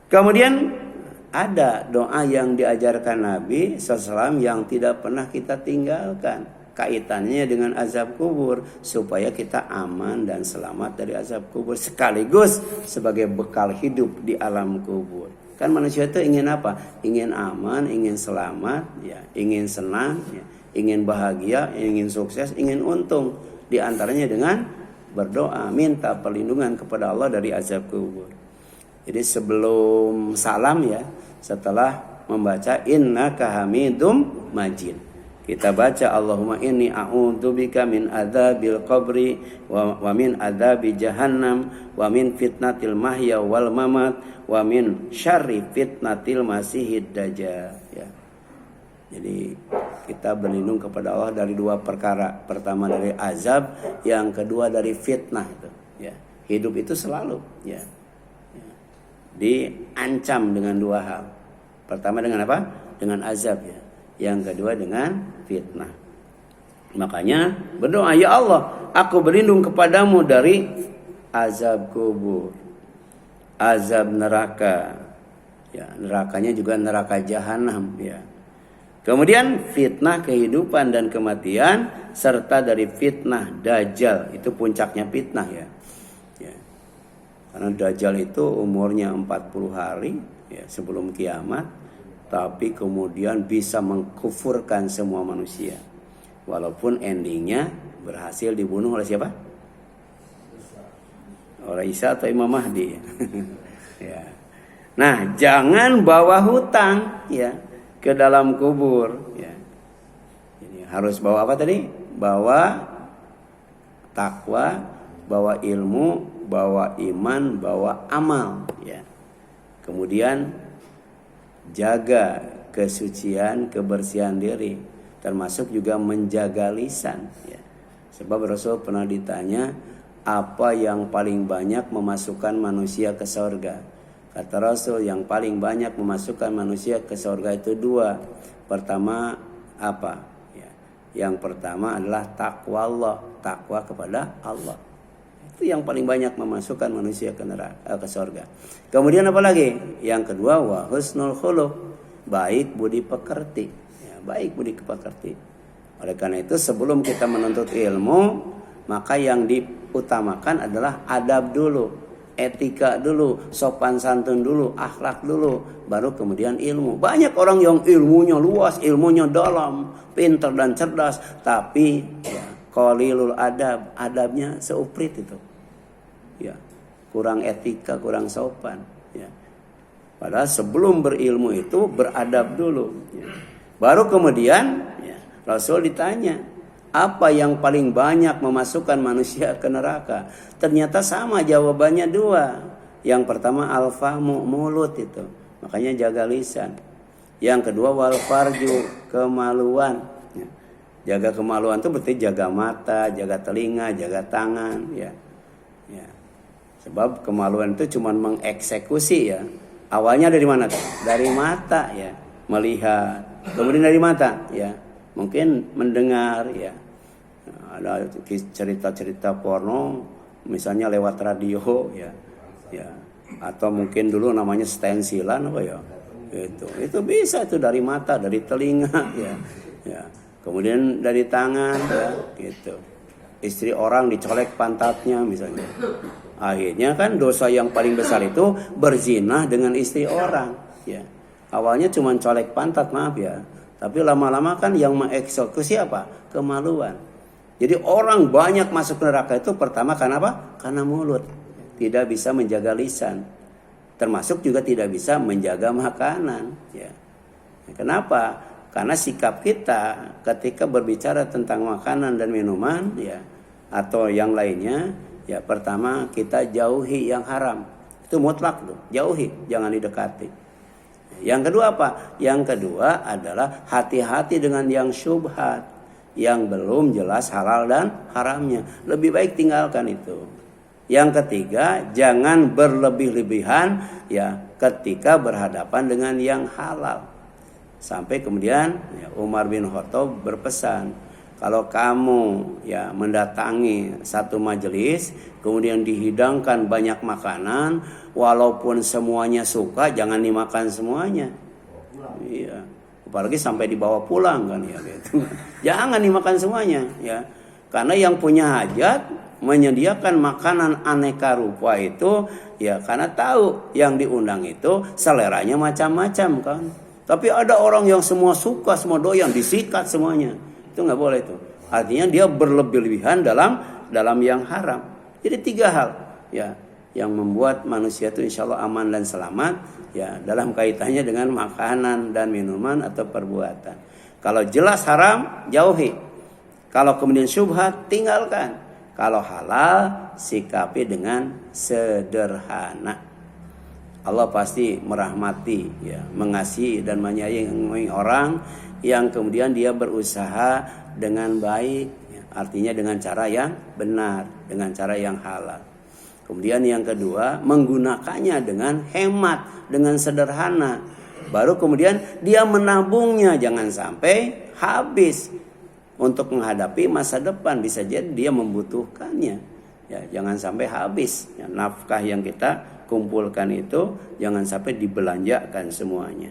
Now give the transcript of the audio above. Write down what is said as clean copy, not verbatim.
Kemudian ada doa yang diajarkan Nabi SAW yang tidak pernah kita tinggalkan. Kaitannya dengan azab kubur. Supaya kita aman dan selamat dari azab kubur. Sekaligus sebagai bekal hidup di alam kubur. Kan manusia itu ingin apa? Ingin aman, ingin selamat, ya, ingin senang, ya, ingin bahagia, ingin sukses, ingin untung. Di antaranya dengan berdoa. Minta perlindungan kepada Allah dari azab kubur. Jadi sebelum salam ya, setelah membaca innaka hamidum majid, kita baca Allahumma inni a'udzubika min adzabil qabri wa min adzabi jahannam wa min fitnatil mahya wal mamat wa min syarri fitnatil masihid dajjal ya. Jadi kita berlindung kepada Allah dari dua perkara. Pertama dari azab, yang kedua dari fitnah itu ya. Hidup itu selalu ya diancam dengan dua hal. Pertama dengan apa? Dengan azab ya. Yang kedua dengan fitnah. Makanya berdoa, ya Allah, aku berlindung kepadamu dari azab kubur, azab neraka. Ya, nerakanya juga neraka jahanam ya. Kemudian fitnah kehidupan dan kematian serta dari fitnah dajjal, itu puncaknya fitnah ya. Karena Dajjal itu umurnya 40 hari ya, sebelum kiamat. Tapi kemudian bisa mengkufurkan semua manusia. Walaupun endingnya berhasil dibunuh oleh siapa? Oleh Isa atau Imam Mahdi. Ya. Nah, jangan bawa hutang ya ke dalam kubur ya. Jadi harus bawa apa tadi? Bawa takwa, bawa ilmu, bawa iman, bawa amal ya. Kemudian jaga kesucian, kebersihan diri, termasuk juga menjaga lisan ya. Sebab Rasul pernah ditanya, apa yang paling banyak memasukkan manusia ke surga? Kata Rasul, yang paling banyak memasukkan manusia ke surga itu dua. Pertama apa ya? Yang pertama adalah takwa Allah, takwa kepada Allah. Itu yang paling banyak memasukkan manusia ke neraka, ke surga. Kemudian apa lagi? Yang kedua wa husnul khuluq, baik budi pekerti. Ya, baik budi pekerti. Oleh karena itu sebelum kita menuntut ilmu, maka yang diutamakan adalah adab dulu, etika dulu, sopan santun dulu, akhlak dulu, baru kemudian ilmu. Banyak orang yang ilmunya luas, ilmunya dalam, pintar dan cerdas, tapi ya, qalilul adab, adabnya seuprit itu. Ya, kurang etika, kurang sopan ya. Padahal sebelum berilmu itu beradab dulu ya. Baru kemudian ya, Rasul ditanya, apa yang paling banyak memasukkan manusia ke neraka? Ternyata sama jawabannya dua. Yang pertama al-fahmu, mulut itu, makanya jaga lisan. Yang kedua wal farju, kemaluan ya. Jaga kemaluan itu berarti jaga mata, jaga telinga, jaga tangan ya. Ya. Sebab kemaluan itu cuma mengeksekusi ya. Awalnya dari mana? Dari mata ya, melihat. Kemudian dari mata ya, mungkin mendengar ya. Ada cerita-cerita porno misalnya lewat radio ya. Ya. Atau mungkin dulu namanya stensilan apa ya. Itu bisa itu dari mata, dari telinga ya. Ya. Kemudian dari tangan ya, gitu. Istri orang dicolek pantatnya misalnya. Akhirnya kan dosa yang paling besar itu berzina dengan istri orang ya. Awalnya cuma colek pantat, maaf ya. Tapi lama-lama kan yang mengeksekusi apa? Kemaluan. Jadi orang banyak masuk neraka itu pertama karena apa? Karena mulut. Tidak bisa menjaga lisan. Termasuk juga tidak bisa menjaga makanan ya. Kenapa? Karena sikap kita ketika berbicara tentang makanan dan minuman ya, atau yang lainnya ya, pertama kita jauhi yang haram. Itu mutlak tuh, jauhi, jangan didekati. Yang kedua apa? Yang kedua adalah hati-hati dengan yang syubhat, yang belum jelas halal dan haramnya. Lebih baik tinggalkan itu. Yang ketiga, jangan berlebih-lebihan ya ketika berhadapan dengan yang halal. Sampai kemudian ya, Umar bin Khattab berpesan, Kalau kamu ya mendatangi satu majelis, kemudian dihidangkan banyak makanan, walaupun semuanya suka, jangan dimakan semuanya. Iya. Apalagi sampai dibawa pulang kan ya gitu. Jangan dimakan semuanya ya. Karena yang punya hajat menyediakan makanan aneka rupa itu ya karena tahu yang diundang itu seleranya macam-macam kan. Tapi ada orang yang semua suka, semua doyan, disikat semuanya. Itu nggak boleh itu. Artinya dia berlebih-lebihan dalam yang haram. Jadi 3 hal ya yang membuat manusia itu insya Allah aman dan selamat ya dalam kaitannya dengan makanan dan minuman atau perbuatan. Kalau jelas haram jauhi. Kalau kemudian syubhat tinggalkan. Kalau halal sikapi dengan sederhana. Allah pasti merahmati ya, mengasihi dan menyayangi orang yang kemudian dia berusaha dengan baik ya, artinya dengan cara yang benar, dengan cara yang halal. Kemudian yang kedua, menggunakannya dengan hemat, dengan sederhana. Baru kemudian dia menabungnya, jangan sampai habis untuk menghadapi masa depan. Bisa jadi dia membutuhkannya. Ya, jangan sampai habis. Ya, nafkah yang kita kumpulkan itu jangan sampai dibelanjakan semuanya.